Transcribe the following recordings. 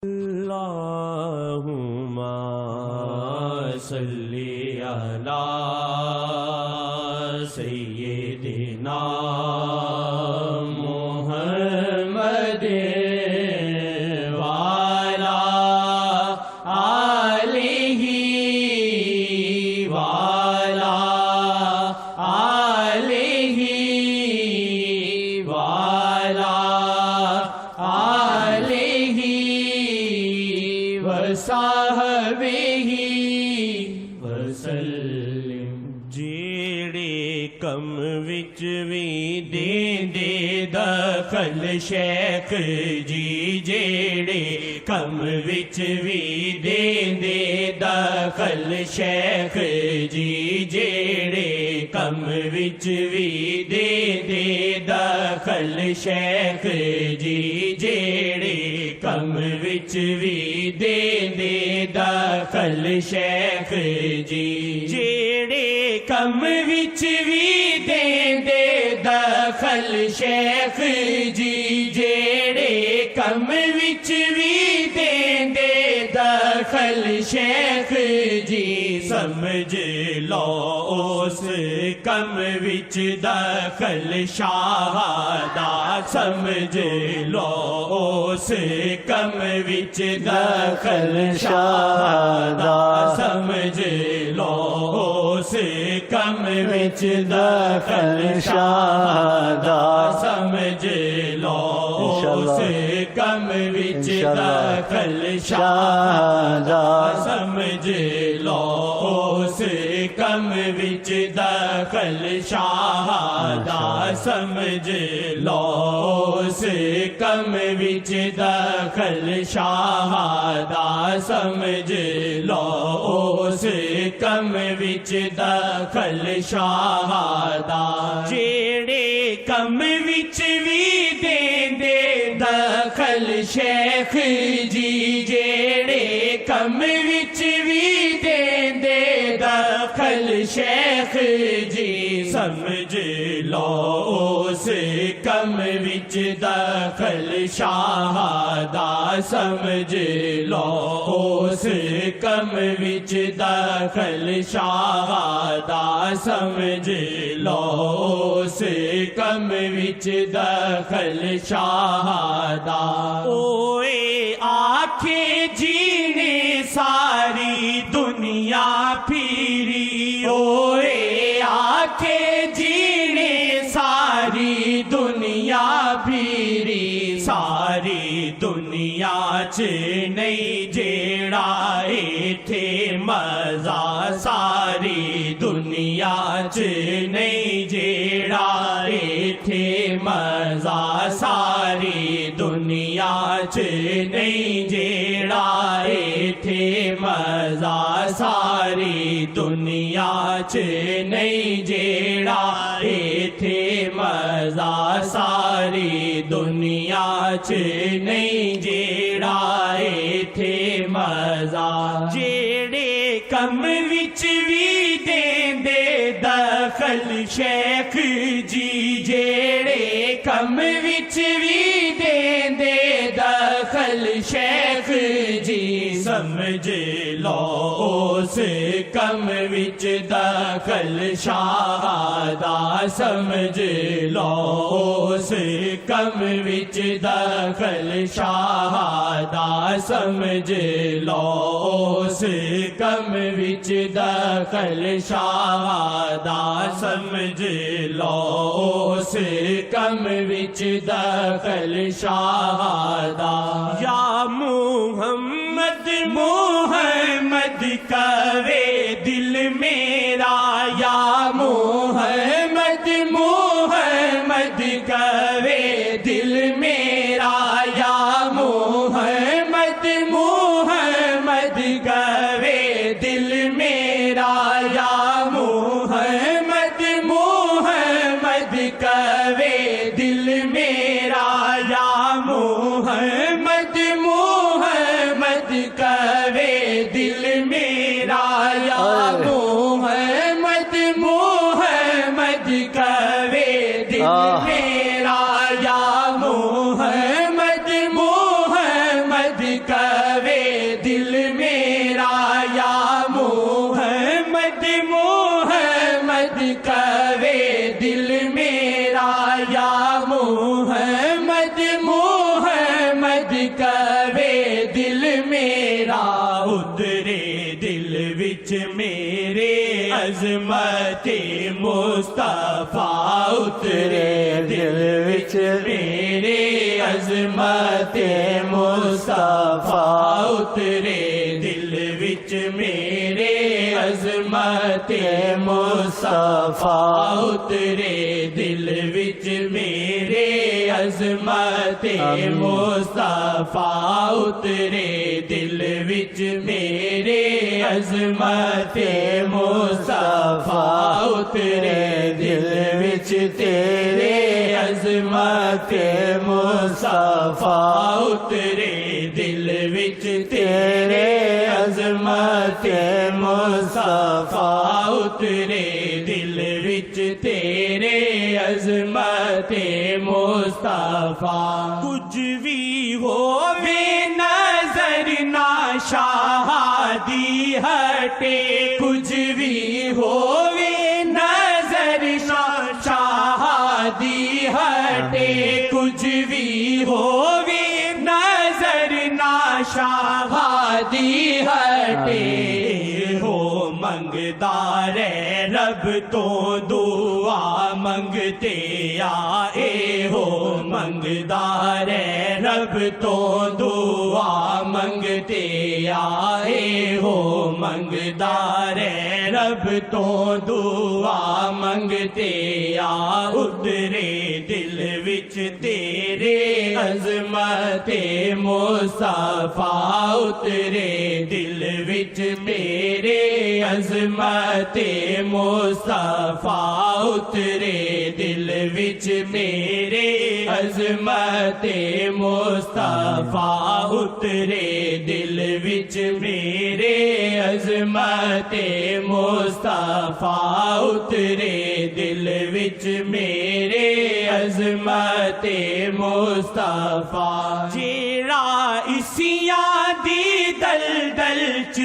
اللہم صلی علی سیدنا محمد وعلی آلہ وعلی آلہ وعلی آلہ وصحبہ وسلم۔ جیڑے کم وچ وی دے دخل شیخ جی، جیڑے کم وچ وی دے دخل شیخ جی، جیڑے کم وچ وی دے دخل شیخ جی، جیڑے کم وچ وی دے دخل شیخ جی، جیڑے کم وچ وی دے دخل شیخ جی، جیڑے کم وچ وی دے دخل شیخ جی، سمجھ لو اس کم وچ دخل شاہ دا، سمجھ لو اس کم وچ دخل شاہ دا، سمجھ لو اس کم وچ دخل شاہ دا، سمجھ لو اس کم وچ دخل شاہ دا، سمجھ لو اس کم وچ دخل شاہ دا، سمجھ لو اس کم وچ دخل شاہ دا، سمجھ لو اس کم وچ دخل شاہ دا، جیڑے کم وچ وی دے دخل شیخ جی، جیڑے کم وچ وی دے دخل شیخ جی، سمجھ لو اس کم وچ دخل شاہ دا، سمجھ لو اس کم وچ دخل شاہ دا، سمجھ لو اس کم وچ دخل شاہ دا، اوے آکھے جی نے ساری دنیا پھیری، اوے آکھے جی نے ساری دنیا پھیری، ساری دنیا چ نہیں جیڑا ایتھے مزہ، ساری دنیا چ نہیں جیڑا ایتھے مزہ، ساری دنیا چ نہیں جیڑا ایتھے مزہ، ساری دنیا چ نہیں جیڑا ایتھے مزہ، ساری دنیا چ نہیں جیڑا ایتھے مزہ، جیڑے کم وچ وی دے دخل شیخ جی، جیڑے کم وچ وی دے دخل شیخ جی، سمجھ لو اس کم وچ دخل شاہ دا، سمجھ لو اس کم وچ دخل شاہ دا، سمجھ لو اس کم وچ دخل شاہ دا، سمجھ لو اس کم وچ دخل شاہ دا، یا محمد محمد کرے دل میرا، یا محمد محمد کرے دل میرا، یا محمد محمد کرے دل میرا، یا محمد محمد کرے دل میرا، یا محمد محمد کرے دل میرا، یا محمد محمد کرے دل میرا، یا محمد محمد کرے دل میرا یا محمد محمد کہے دل میرا یا محمد محمد کہے دل میرا اترے دل وچ میرے عظمت مصطفیٰ اترے دل وچ میرے عظمت مصطفیٰ اترے دل وچ میرے عظمت مصطفیٰ اترے دل وچ میرے عظمت مصطفیٰ اترے دل وچ میرے عظمت مصطفیٰ اترے دل وچ تیرے عظمت مصطفیٰ اترے دل وچ تیرے عظمت مصطفیٰ اترے دل وچ تیرے عظمت مصطفیٰ کچھ بھی ہووے نظر نہ شاہدی ہٹے کچھ بھی ہووے نظر نہ شاہدی ہٹے کچھ بھی ہووے نظر نہ شاہدی ہٹے ہو منگدار رب تو دعا منگتے آئے ہو منگدار رب تو دعا منگتے آئے ہو منگدار رب تو دعا منگتے آ اترے دل وچ تیرے عظمت مصطفیٰ اترے دل وچ میرے عظمت مصطفیٰ اترے دل وچ میرے عظمت مصطفیٰ اترے دل وچ میرے عظمت مصطفیٰ اترے دل وچ میرے عظمت مصطفیٰ جیڑا اسیاں دی دلدل چ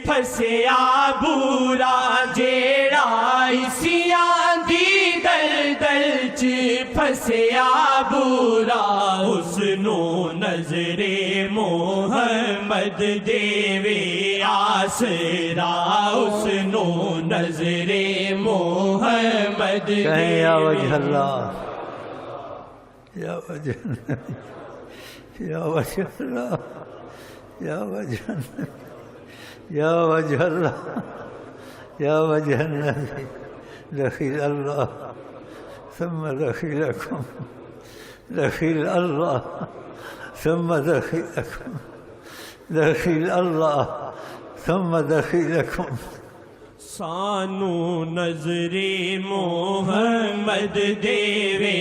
پھسیا بورا جیڑا اسیاں دی دلدل چ پھسیا بورا اس نو نظر محمد دیوے آسرا اس نو نظر محمد کہیں یا وجہ اللہ یا وجہ یا وجہ اللہ یا وجہ یا وجہ اللہ یا وجہ النبی دخیل اللہ ثم دخیلکم دخیل اللہ ثم دخیلکم دخیل اللہ ثم دخیلکم سانو نظر محمد دیوے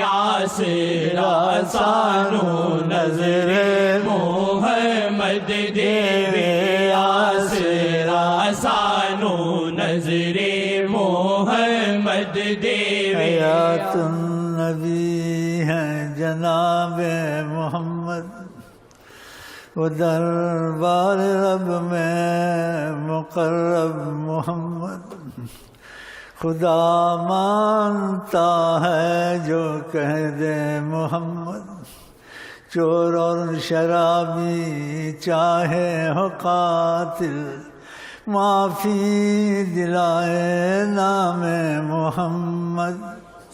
آسرا سانو نظر محمد دیوے آسرا سانو نظر محمد دیوے حیات النبی ہیں جناب محمد وہ دربار رب میں مقرب محمد خدا مانتا ہے جو کہہ دے محمد چور اور شرابی چاہے ہو قاتل معافی دلائے نام محمد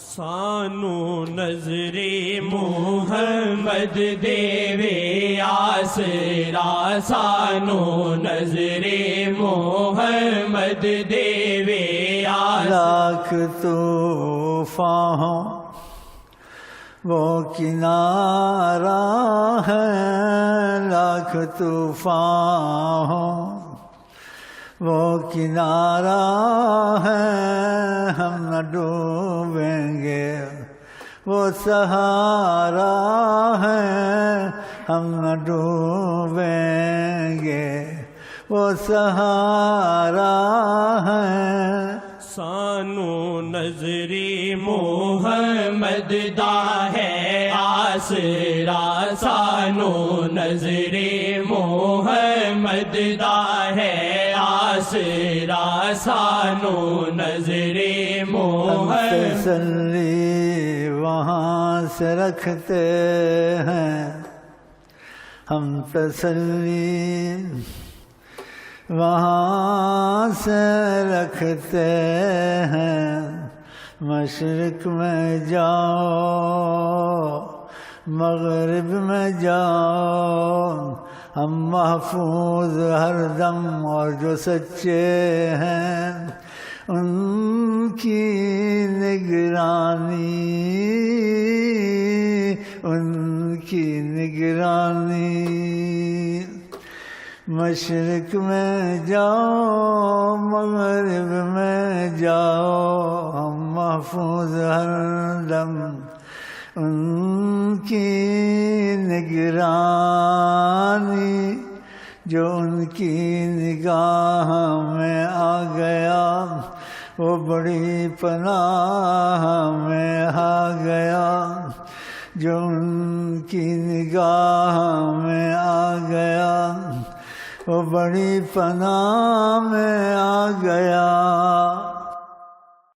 سانو نظر محمد دیوے آسرا سانو نظر محمد دیوے آسرا لاکھ طوفان ہوں وہ کنارہ ہے لاکھ طوفان ہوں وہ کنارہ ہے ہم نہ ڈوبیں گے وہ سہارا ہے ہم نہ ڈوبیں گے وہ سہارا ہے سانو نظر محمد دا ہے آسرا سانو نظر محمد محمد دا ہے آسرا سانو نظر محمد تسلی وہاں سے رکھتے ہیں، ہم تسلی وہاں سے رکھتے ہیں، مشرق میں جاؤ مغرب میں جاؤ، ہم محفوظ ہر دم، اور جو سچے ہیں ان کی نگرانی، ان کی نگرانی۔ مشرق میں جاؤ مغرب میں جاؤ، ہم محفوظ ہر دم ان کی نگرانی۔ جو ان کی نگاہ میں آ گیا وہ بڑی پناہ میں آ گیا، جو ان کی نگاہ میں آ گیا وہ بڑی پناہ میں آ گیا۔